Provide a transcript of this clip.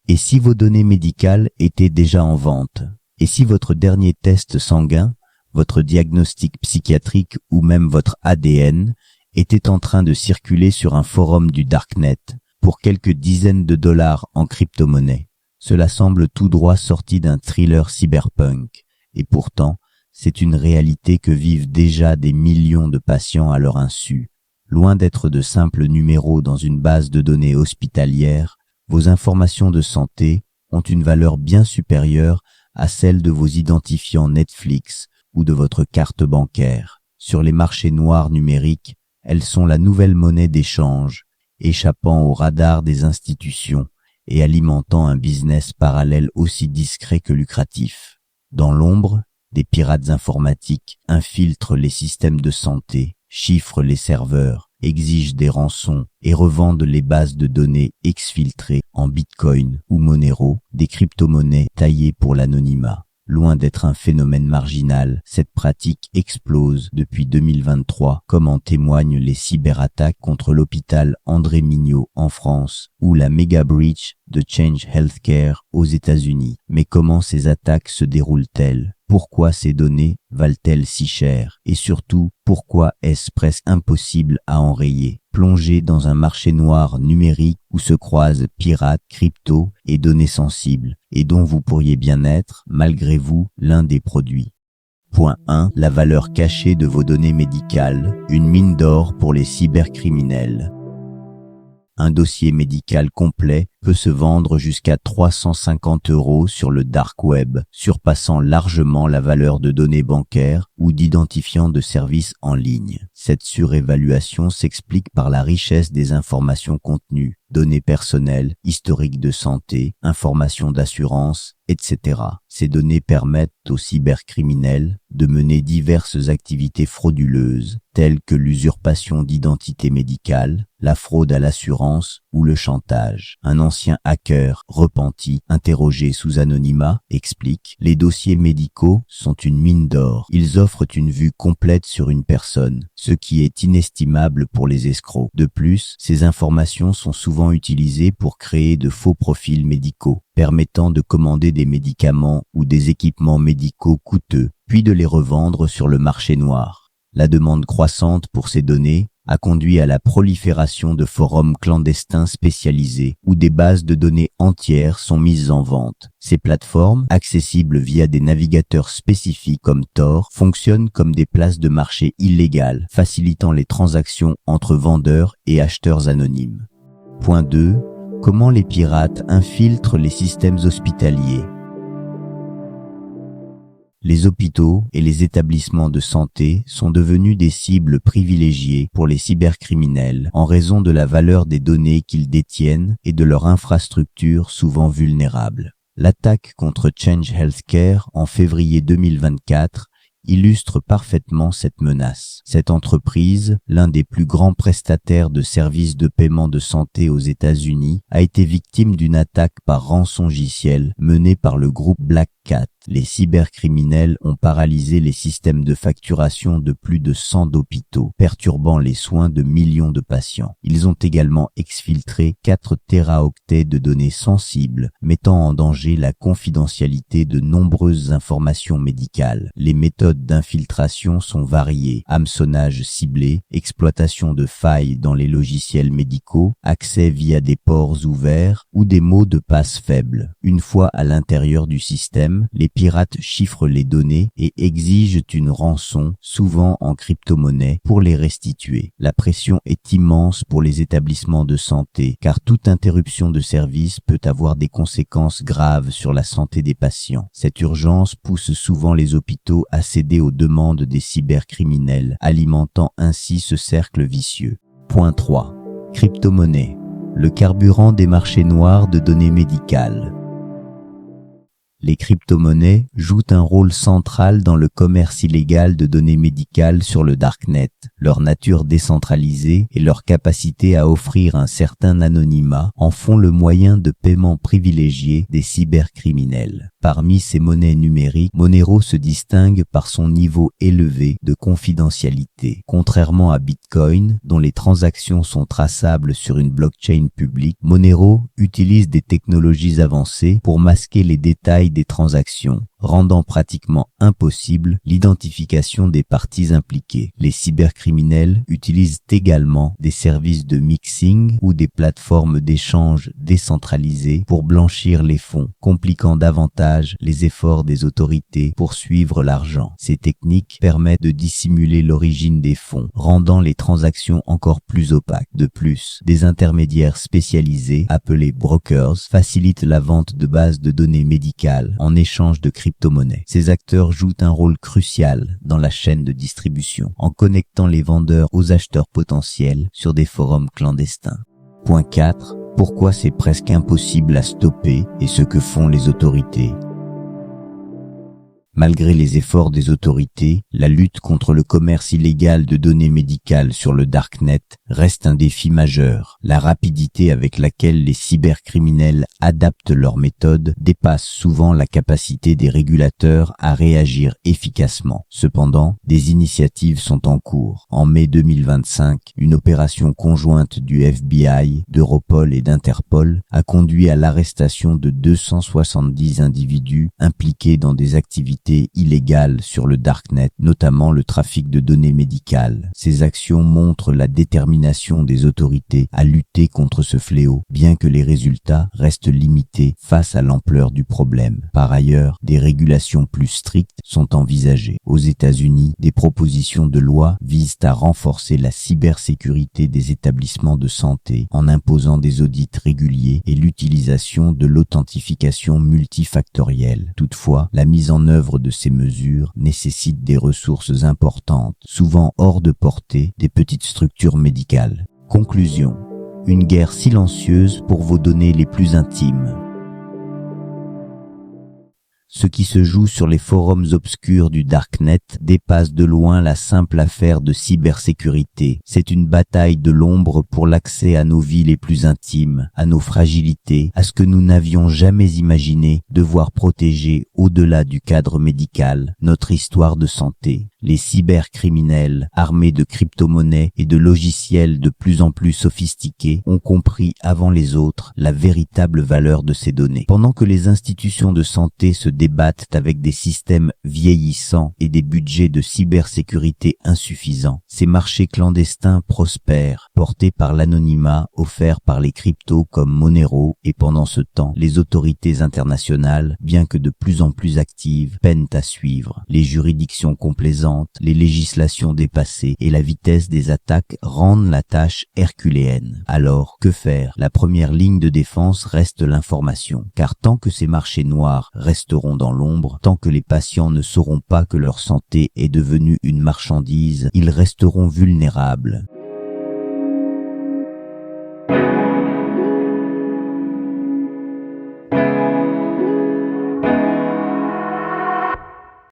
Et si vos données médicales étaient déjà en vente? Et si votre dernier test sanguin, votre diagnostic psychiatrique ou même votre ADN était en train de circuler sur un forum du Darknet pour quelques dizaines de dollars en crypto-monnaie? Cela semble tout droit sorti d'un thriller cyberpunk. Et pourtant, c'est une réalité que vivent déjà des millions de patients à leur insu. Loin d'être de simples numéros dans une base de données hospitalière, vos informations de santé ont une valeur bien supérieure à celle de vos identifiants Netflix ou de votre carte bancaire. Sur les marchés noirs numériques, elles sont la nouvelle monnaie d'échange, échappant au radar des institutions et alimentant un business parallèle aussi discret que lucratif. Dans l'ombre, des pirates informatiques infiltrent les systèmes de santé, chiffrent les serveurs, exigent des rançons et revendent les bases de données exfiltrées en Bitcoin ou Monero, des crypto-monnaies taillées pour l'anonymat. Loin d'être un phénomène marginal, cette pratique explose depuis 2023, comme en témoignent les cyberattaques contre l'hôpital André Mignot en France ou la méga breach de Change Healthcare aux États-Unis. Mais comment ces attaques se déroulent-elles? Pourquoi ces données valent-elles si cher? Et surtout, pourquoi est-ce presque impossible à enrayer? Plongé dans un marché noir numérique où se croisent pirates, crypto et données sensibles, et dont vous pourriez bien être, malgré vous, l'un des produits. Point 1. La valeur cachée de vos données médicales, une mine d'or pour les cybercriminels. Un dossier médical complet peut se vendre jusqu'à 350 € sur le dark web, surpassant largement la valeur de données bancaires ou d'identifiants de services en ligne. Cette surévaluation s'explique par la richesse des informations contenues, données personnelles, historiques de santé, informations d'assurance, etc. Ces données permettent aux cybercriminels de mener diverses activités frauduleuses, telles que l'usurpation d'identité médicale, la fraude à l'assurance ou le chantage. Un ancien hacker repenti, interrogé sous anonymat, explique: les dossiers médicaux sont une mine d'or. Ils offrent une vue complète sur une personne, ce qui est inestimable pour les escrocs. De plus, ces informations sont souvent utilisées pour créer de faux profils médicaux, permettant de commander des médicaments ou des équipements médicaux coûteux, puis de les revendre sur le marché noir. La demande croissante pour ces données a conduit à la prolifération de forums clandestins spécialisés où des bases de données entières sont mises en vente. Ces plateformes, accessibles via des navigateurs spécifiques comme Tor, fonctionnent comme des places de marché illégales, facilitant les transactions entre vendeurs et acheteurs anonymes. Point 2. Comment les pirates infiltrent les systèmes hospitaliers. Les hôpitaux et les établissements de santé sont devenus des cibles privilégiées pour les cybercriminels en raison de la valeur des données qu'ils détiennent et de leur infrastructure souvent vulnérable. L'attaque contre Change Healthcare en février 2024 illustre parfaitement cette menace. Cette entreprise, l'un des plus grands prestataires de services de paiement de santé aux États-Unis, a été victime d'une attaque par rançongiciel menée par le groupe Black Cat. Les cybercriminels ont paralysé les systèmes de facturation de plus de 100 hôpitaux, perturbant les soins de millions de patients. Ils ont également exfiltré 4 téraoctets de données sensibles, mettant en danger la confidentialité de nombreuses informations médicales. Les méthodes d'infiltration sont variées: hameçonnage ciblé, exploitation de failles dans les logiciels médicaux, accès via des ports ouverts ou des mots de passe faibles. Une fois à l'intérieur du système, les pirates chiffrent les données et exigent une rançon, souvent en crypto-monnaie, pour les restituer. La pression est immense pour les établissements de santé, car toute interruption de service peut avoir des conséquences graves sur la santé des patients. Cette urgence pousse souvent les hôpitaux à céder aux demandes des cybercriminels, alimentant ainsi ce cercle vicieux. Point 3. Crypto-monnaie, le carburant des marchés noirs de données médicales. Les crypto-monnaies jouent un rôle central dans le commerce illégal de données médicales sur le Darknet. Leur nature décentralisée et leur capacité à offrir un certain anonymat en font le moyen de paiement privilégié des cybercriminels. Parmi ces monnaies numériques, Monero se distingue par son niveau élevé de confidentialité. Contrairement à Bitcoin, dont les transactions sont traçables sur une blockchain publique, Monero utilise des technologies avancées pour masquer les détails des transactions, rendant pratiquement impossible l'identification des parties impliquées. Les cybercriminels utilisent également des services de mixing ou des plateformes d'échange décentralisées pour blanchir les fonds, compliquant davantage les efforts des autorités pour suivre l'argent. Ces techniques permettent de dissimuler l'origine des fonds, rendant les transactions encore plus opaques. De plus, des intermédiaires spécialisés, appelés brokers, facilitent la vente de bases de données médicales en échange de crypto-monnaies. Ces acteurs jouent un rôle crucial dans la chaîne de distribution, en connectant les vendeurs aux acheteurs potentiels sur des forums clandestins. Point 4. Pourquoi c'est presque impossible à stopper et ce que font les autorités. Malgré les efforts des autorités, la lutte contre le commerce illégal de données médicales sur le Darknet reste un défi majeur. La rapidité avec laquelle les cybercriminels adaptent leurs méthodes dépasse souvent la capacité des régulateurs à réagir efficacement. Cependant, des initiatives sont en cours. En mai 2025, une opération conjointe du FBI, d'Europol et d'Interpol a conduit à l'arrestation de 270 individus impliqués dans des activités illégales sur le Darknet, notamment le trafic de données médicales. Ces actions montrent la détermination des autorités à lutter contre ce fléau, bien que les résultats restent limités face à l'ampleur du problème. Par ailleurs, des régulations plus strictes sont envisagées. Aux États-Unis, des propositions de loi visent à renforcer la cybersécurité des établissements de santé en imposant des audits réguliers et l'utilisation de l'authentification multifactorielle. Toutefois, la mise en œuvre de ces mesures nécessite des ressources importantes, souvent hors de portée des petites structures médicales. Conclusion. Une guerre silencieuse pour vos données les plus intimes. Ce qui se joue sur les forums obscurs du Darknet dépasse de loin la simple affaire de cybersécurité. C'est une bataille de l'ombre pour l'accès à nos vies les plus intimes, à nos fragilités, à ce que nous n'avions jamais imaginé devoir protéger au-delà du cadre médical, notre histoire de santé. Les cybercriminels, armés de crypto-monnaies et de logiciels de plus en plus sophistiqués, ont compris avant les autres la véritable valeur de ces données. Pendant que les institutions de santé se débattent avec des systèmes vieillissants et des budgets de cybersécurité insuffisants, ces marchés clandestins prospèrent, portés par l'anonymat offert par les cryptos comme Monero, et pendant ce temps, les autorités internationales, bien que de plus en plus actives, peinent à suivre. Les juridictions complaisantes, les législations dépassées et la vitesse des attaques rendent la tâche herculéenne. Alors, que faire? La première ligne de défense reste l'information, car tant que ces marchés noirs resteront dans l'ombre, tant que les patients ne sauront pas que leur santé est devenue une marchandise, ils resteront vulnérables.